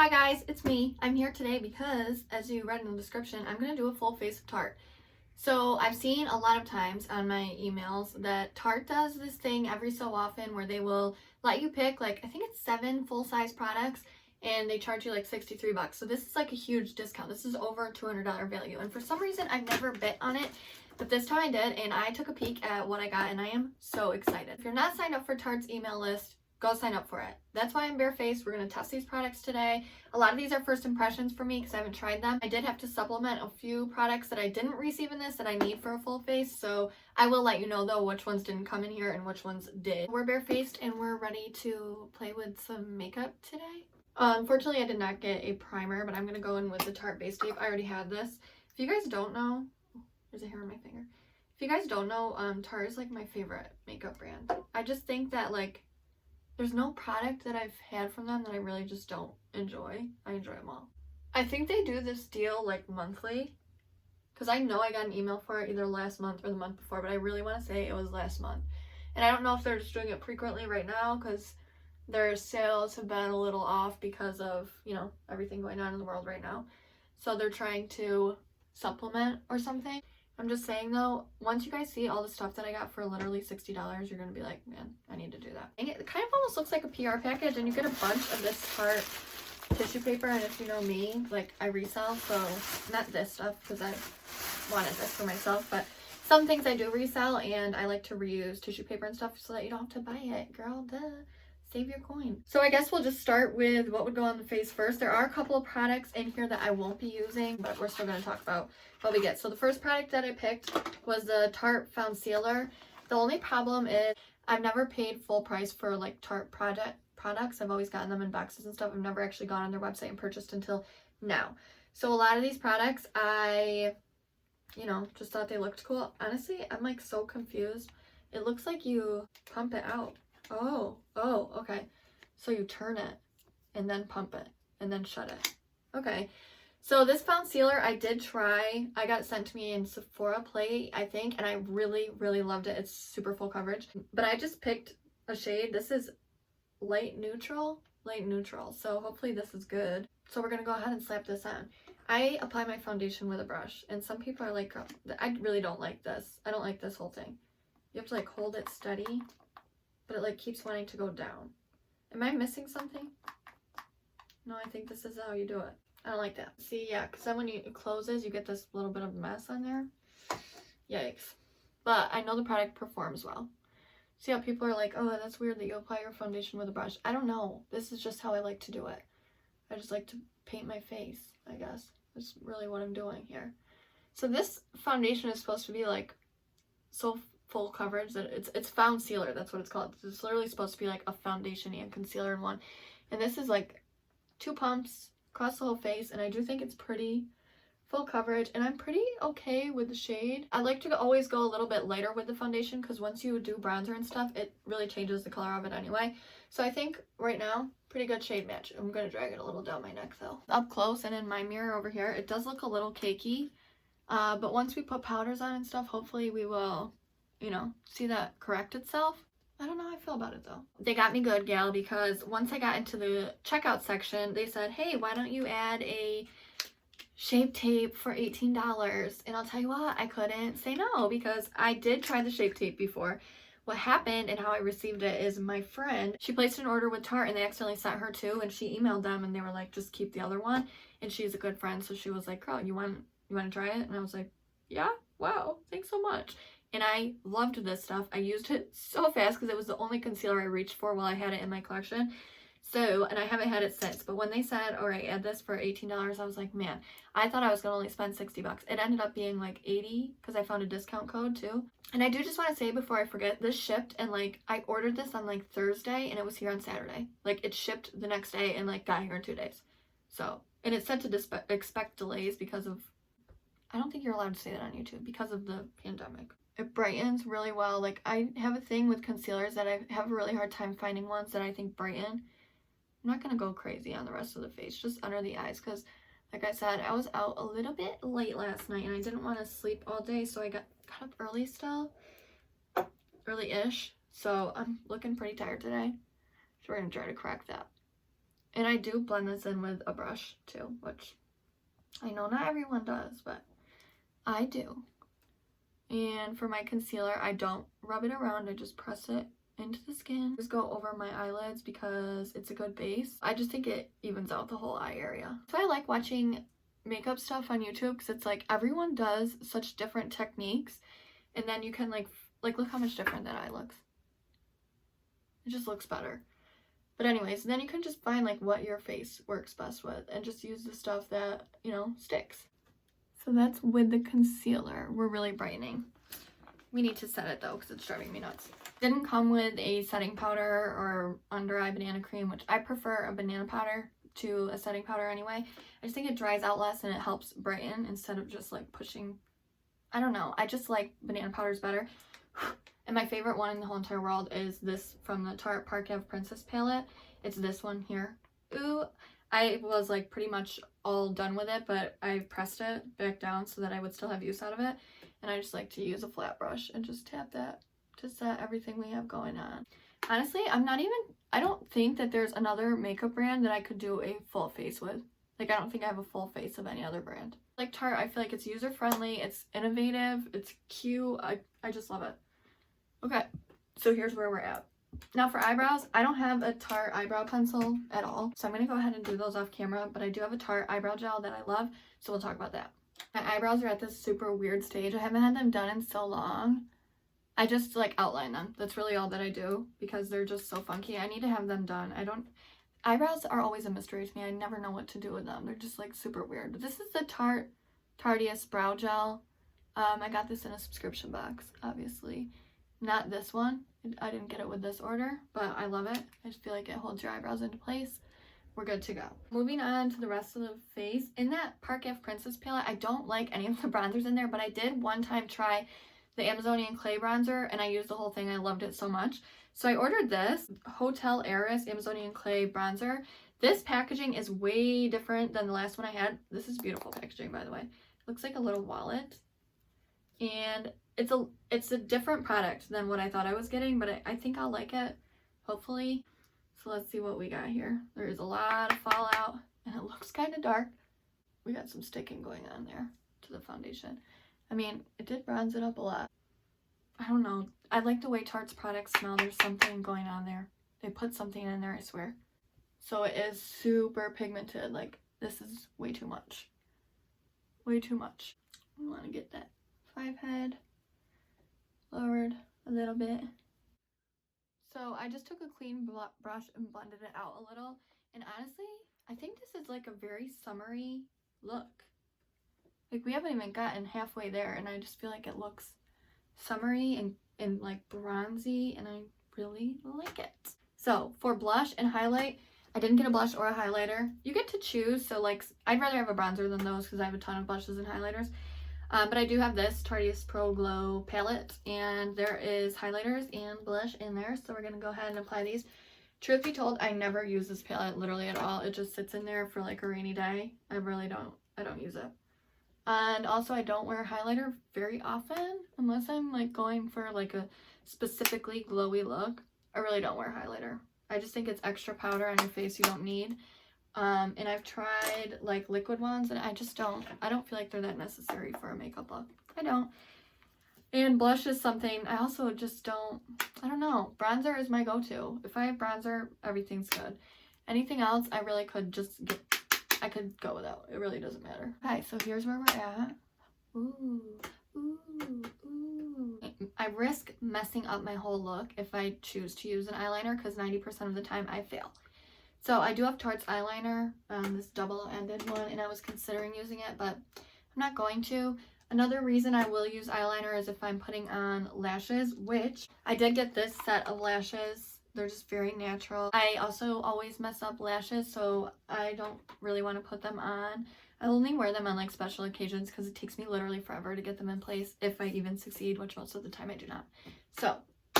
Hi guys, it's me. I'm here today because, as you read in the description, I'm going to do a full face of Tarte. So I've seen a lot of times on my emails that Tarte does this thing every so often where they will let you pick I think it's 7 full-size products and they charge you like 63 bucks. So this is like a huge discount. This is over a $200 value. And for some reason I've never bit on it, but this time I did and I took a peek at what I got and I am so excited. If you're not signed up for Tarte's email list, go sign up for it. That's why I'm barefaced. We're going to test these products today. A lot of these are first impressions for me because I haven't tried them. I did have to supplement a few products that I didn't receive in this that I need for a full face. So I will let you know though which ones didn't come in here and which ones did. We're barefaced and we're ready to play with some makeup today. Unfortunately, I did not get a primer, but I'm going to go in with the Tarte Base Tape. I already had this. If you guys don't know, there's a hair on my finger. If you guys don't know, Tarte is like my favorite makeup brand. I just think that there's no product that I've had from them that I really just don't enjoy. I enjoy them all. I think they do this deal monthly because I know I got an email for it either last month or the month before, but I really want to say it was last month. And I don't know if they're just doing it frequently right now because their sales have been a little off because of, everything going on in the world right now. So they're trying to supplement or something. I'm just saying though, once you guys see all the stuff that I got for literally $60, you're gonna be like, man, I need to do that. And it kind of almost looks like a PR package, and you get a bunch of this Tarte tissue paper. And if you know me, I resell, so not this stuff because I wanted this for myself, but some things I do resell, and I like to reuse tissue paper and stuff so that you don't have to buy it, girl. Duh. Save your coin. So I guess we'll just start with what would go on the face first. There are a couple of products in here that I won't be using, but we're still going to talk about what we get. So the first product that I picked was the Tarte Concealer. The only problem is I've never paid full price for Tarte products. I've always gotten them in boxes and stuff. I've never actually gone on their website and purchased until now. So a lot of these products I, just thought they looked cool. Honestly, I'm so confused. It looks like you pump it out. Oh, okay. So you turn it and then pump it and then shut it. Okay. So this concealer I did try. I got it sent to me in Sephora Play, I think, and I really, really loved it. It's super full coverage. But I just picked a shade. This is light neutral. So hopefully this is good. So we're going to go ahead and slap this on. I apply my foundation with a brush, and some people are like, I really don't like this. I don't like this whole thing. You have to hold it steady. But it keeps wanting to go down. Am I missing something? No, I think this is how you do it. I don't like that. See, yeah, because then when it closes, you get this little bit of mess on there. Yikes. But I know the product performs well. See how people are like, oh, that's weird that you apply your foundation with a brush. I don't know. This is just how I like to do it. I just like to paint my face, I guess. That's really what I'm doing here. So this foundation is supposed to be so full coverage that it's concealer. That's what it's called. It's literally supposed to be a foundation and concealer in one. And this is 2 pumps across the whole face, and I do think it's pretty full coverage, and I'm pretty okay with the shade. I like to always go a little bit lighter with the foundation because once you do bronzer and stuff, it really changes the color of it anyway. So I think right now, pretty good shade match. I'm going to drag it a little down my neck though. Up close and in my mirror over here, it does look a little cakey, but once we put powders on and stuff, hopefully we will see that correct itself. I don't know how I feel about it though. They got me good, gal, because once I got into the checkout section, they said, hey, why don't you add a Shape Tape for $18? And I'll tell you what, I couldn't say no because I did try the Shape Tape before. What happened and how I received it is my friend, she placed an order with Tarte and they accidentally sent her 2, and she emailed them and they were like, just keep the other one. And she's a good friend, so she was like, girl, you want to try it? And I was like, yeah, wow, thanks so much. And I loved this stuff. I used it so fast because it was the only concealer I reached for while I had it in my collection. So, and I haven't had it since. But when they said, all right, add this for $18, I was like, man, I thought I was going to only spend 60 bucks. It ended up being 80 because I found a discount code too. And I do just want to say before I forget, this shipped and I ordered this on Thursday and it was here on Saturday. It shipped the next day and got here in 2 days. So, and it said to expect delays because of, I don't think you're allowed to say that on YouTube because of the pandemic. It brightens really well. I have a thing with concealers that I have a really hard time finding ones that I think brighten. I'm not going to go crazy on the rest of the face, just under the eyes, because like I said, I was out a little bit late last night and I didn't want to sleep all day, so I got up early still, early-ish, so I'm looking pretty tired today. So we're going to try to crack that. And I do blend this in with a brush too, which I know not everyone does, but I do. And for my concealer, I don't rub it around, I just press it into the skin. Just go over my eyelids because it's a good base. I just think it evens out the whole eye area. So I like watching makeup stuff on YouTube because it's like everyone does such different techniques, and then you can like look how much different that eye looks. It just looks better. But anyways, then you can just find like what your face works best with and just use the stuff that, you know, sticks. So that's with the concealer. We're really brightening. We need to set it though because it's driving me nuts. Didn't come with a setting powder or under eye banana cream, which I prefer a banana powder to a setting powder anyway. I just think it dries out less and it helps brighten instead of just like pushing. I don't know. I just like banana powders better. And my favorite one in the whole entire world is this from the Tarte Parquet Princess palette. It's this one here. Ooh, I was like pretty much all done with it, but I pressed it back down so that I would still have use out of it. And I just like to use a flat brush and just tap that to set everything we have going on. Honestly, I don't think that there's another makeup brand that I could do a full face with. Like, I don't think I have a full face of any other brand. Like Tarte, I feel like it's user-friendly, it's innovative, it's cute. I just love it. Okay, so here's where we're at. Now for eyebrows, I don't have a Tarte eyebrow pencil at all, so I'm going to go ahead and do those off camera, but I do have a Tarte eyebrow gel that I love, so we'll talk about that. My eyebrows are at this super weird stage. I haven't had them done in so long. I just like outline them. That's really all that I do because they're just so funky. I need to have them done. Eyebrows are always a mystery to me. I never know what to do with them. They're just like super weird. But this is the Tarteist Brow Gel. I got this in a subscription box, obviously. Not this one. I didn't get it with this order, but I love it. I just feel like it holds your eyebrows into place. We're good to go. Moving on to the rest of the face. In that Parquet Princess palette, I don't like any of the bronzers in there, but I did one time try the Amazonian Clay bronzer, and I used the whole thing. I loved it so much. So I ordered this Hotel Heiress Amazonian Clay bronzer. This packaging is way different than the last one I had. This is beautiful packaging, by the way. It looks like a little wallet. And it's a different product than what I thought I was getting, but I think I'll like it, hopefully. So let's see what we got here. There is a lot of fallout, and it looks kind of dark. We got some sticking going on there to the foundation. I mean, it did bronze it up a lot. I don't know. I like the way Tarte's products smell. There's something going on there. They put something in there, I swear. So it is super pigmented. Like, this is way too much. Way too much. I want to get that 5 head lowered a little bit. So I just took a clean brush and blended it out a little. And honestly, I think this is like a very summery look. Like, we haven't even gotten halfway there, and I just feel like it looks summery and like bronzy, and I really like it. So for blush and highlight, I didn't get a blush or a highlighter. You get to choose, so like I'd rather have a bronzer than those because I have a ton of blushes and highlighters. But I do have this Tarteist Pro Glow palette, and there is highlighters and blush in there, so we're going to go ahead and apply these. Truth be told, I never use this palette literally at all. It just sits in there for like a rainy day. I don't use it. And also, I don't wear highlighter very often unless I'm like going for like a specifically glowy look. I really don't wear highlighter. I just think it's extra powder on your face you don't need. And I've tried like liquid ones, and I don't feel like they're that necessary for a makeup look. I don't. And blush is something I also just I don't know. Bronzer is my go-to. If I have bronzer, everything's good. Anything else, I really could I could go without. It really doesn't matter. Okay, so here's where we're at. Ooh, ooh, ooh. I risk messing up my whole look if I choose to use an eyeliner because 90% of the time I fail. So I do have Tarte's eyeliner, this double-ended one, and I was considering using it, but I'm not going to. Another reason I will use eyeliner is if I'm putting on lashes, which I did get this set of lashes. They're just very natural. I also always mess up lashes, so I don't really want to put them on. I only wear them on like special occasions because it takes me literally forever to get them in place if I even succeed, which most of the time I do not. So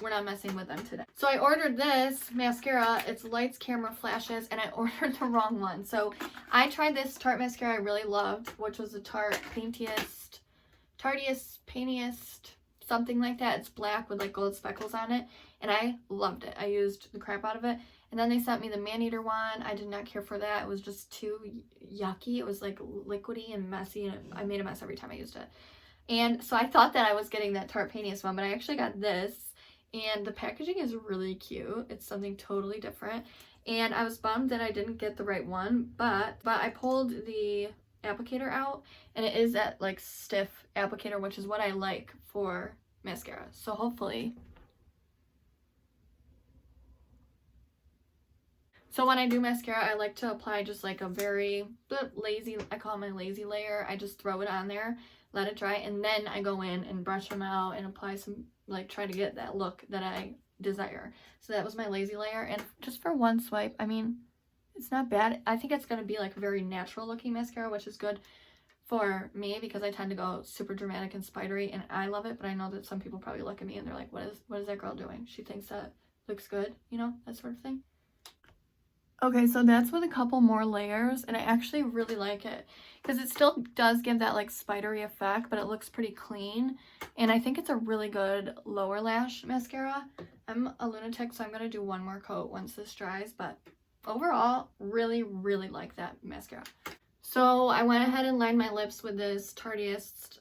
we're not messing with them today. So I ordered this mascara. It's Lights, Camera, Flashes, and I ordered the wrong one. So I tried this Tarte mascara I really loved, which was the Tarte Tarteist Paintiest, something like that. It's black with like gold speckles on it, and I loved it. I used the crap out of it. And then they sent me the man-eater one. I did not care for that. It was just too yucky. It was like liquidy and messy, and I made a mess every time I used it. And so I thought that I was getting that Tarte Painter's one, but I actually got this. And the packaging is really cute. It's something totally different. And I was bummed that I didn't get the right one, but I pulled the applicator out, and it is that like stiff applicator, which is what I like for mascara. So hopefully. So when I do mascara, I like to apply just like a very lazy, I call it my lazy layer. I just throw it on there, let it dry, and then I go in and brush them out and apply some, like try to get that look that I desire. So that was my lazy layer, and just for one swipe, I mean, it's not bad. I think it's going to be like a very natural looking mascara, which is good for me because I tend to go super dramatic and spidery, and I love it, but I know that some people probably look at me and they're like, what is that girl doing? She thinks that looks good, you know, that sort of thing. Okay, so that's with a couple more layers, and I actually really like it because it still does give that like spidery effect, but it looks pretty clean, and I think it's a really good lower lash mascara. I'm a lunatic, so I'm going to do one more coat once this dries, but overall, really, really like that mascara. So I went ahead and lined my lips with this Tarteist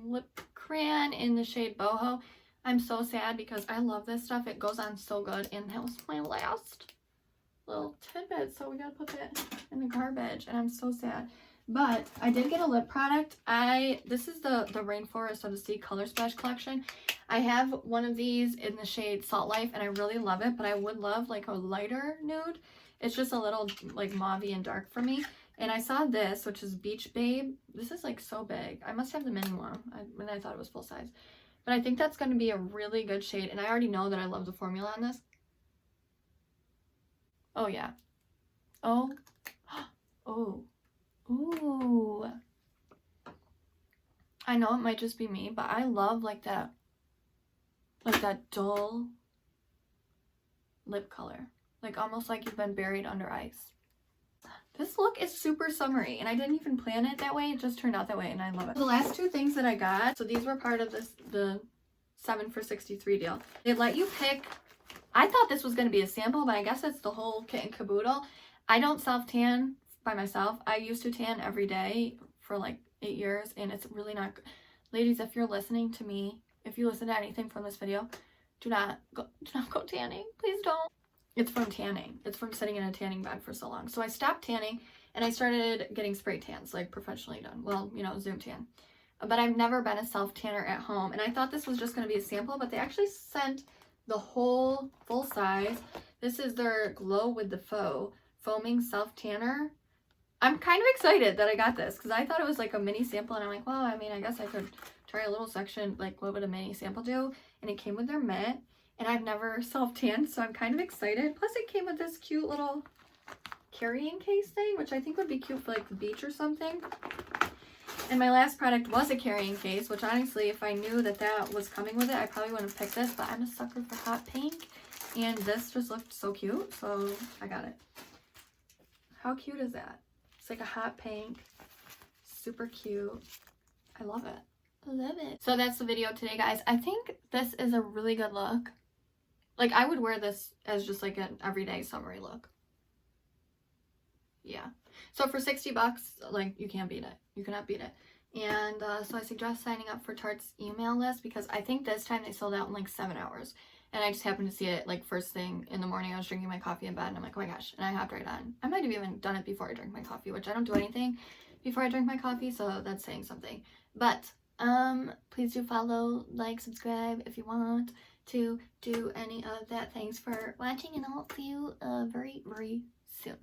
lip crayon in the shade Boho. I'm so sad because I love this stuff. It goes on so good, and that was my last little tidbit, so we gotta put that in the garbage, and I'm so sad. But I did get a lip product. This is the Rainforest of the Sea Color Splash collection. I have one of these in the shade Salt Life, and I really love it, but I would love like a lighter nude. It's just a little like mauve-y and dark for me. And I saw this, which is Beach Babe. This is like so big. I must have the mini one, and I thought it was full size. But I think that's going to be a really good shade, and I already know that I love the formula on this. Oh, yeah. Oh. Oh. Ooh. I know it might just be me, but I love like that dull lip color. Like almost like you've been buried under ice. This look is super summery, and I didn't even plan it that way. It just turned out that way, and I love it. The last two things that I got, so these were part of the 7 for $63 deal. They let you pick. I thought this was going to be a sample, but I guess it's the whole kit and caboodle. I don't self-tan by myself. I used to tan every day for like 8 years, and it's really not good. Ladies, if you're listening to me, if you listen to anything from this video, do not go tanning. Please don't. It's from tanning. It's from sitting in a tanning bed for so long. So I stopped tanning, and I started getting spray tans, like professionally done. Well, you know, Zoom tan. But I've never been a self-tanner at home, and I thought this was just going to be a sample, but they actually sent the whole full size. This is their Glow with the Faux foaming self tanner. I'm kind of excited that I got this because I thought it was like a mini sample, and I'm like, well, I mean, I guess I could try a little section, like what would a mini sample do? And it came with their mitt, and I've never self tanned, so I'm kind of excited. Plus it came with this cute little carrying case thing, which I think would be cute for like the beach or something. And my last product was a carrying case, which honestly, if I knew that that was coming with it, I probably wouldn't have picked this, but I'm a sucker for hot pink, and this just looked so cute, so I got it. How cute is that? It's like a hot pink, super cute. I love it. I love it. So that's the video today, guys. I think this is a really good look. Like, I would wear this as just like an everyday summery look. Yeah. So for 60 bucks, like, you can't beat it. You cannot beat it. And so I suggest signing up for Tarte's email list because I think this time they sold out in like 7 hours. And I just happened to see it like first thing in the morning. I was drinking my coffee in bed, and I'm like, oh my gosh. And I hopped right on. I might have even done it before I drank my coffee, which I don't do anything before I drink my coffee, so that's saying something. But please do follow, like, subscribe if you want to do any of that. Thanks for watching, and I'll see you very, very soon.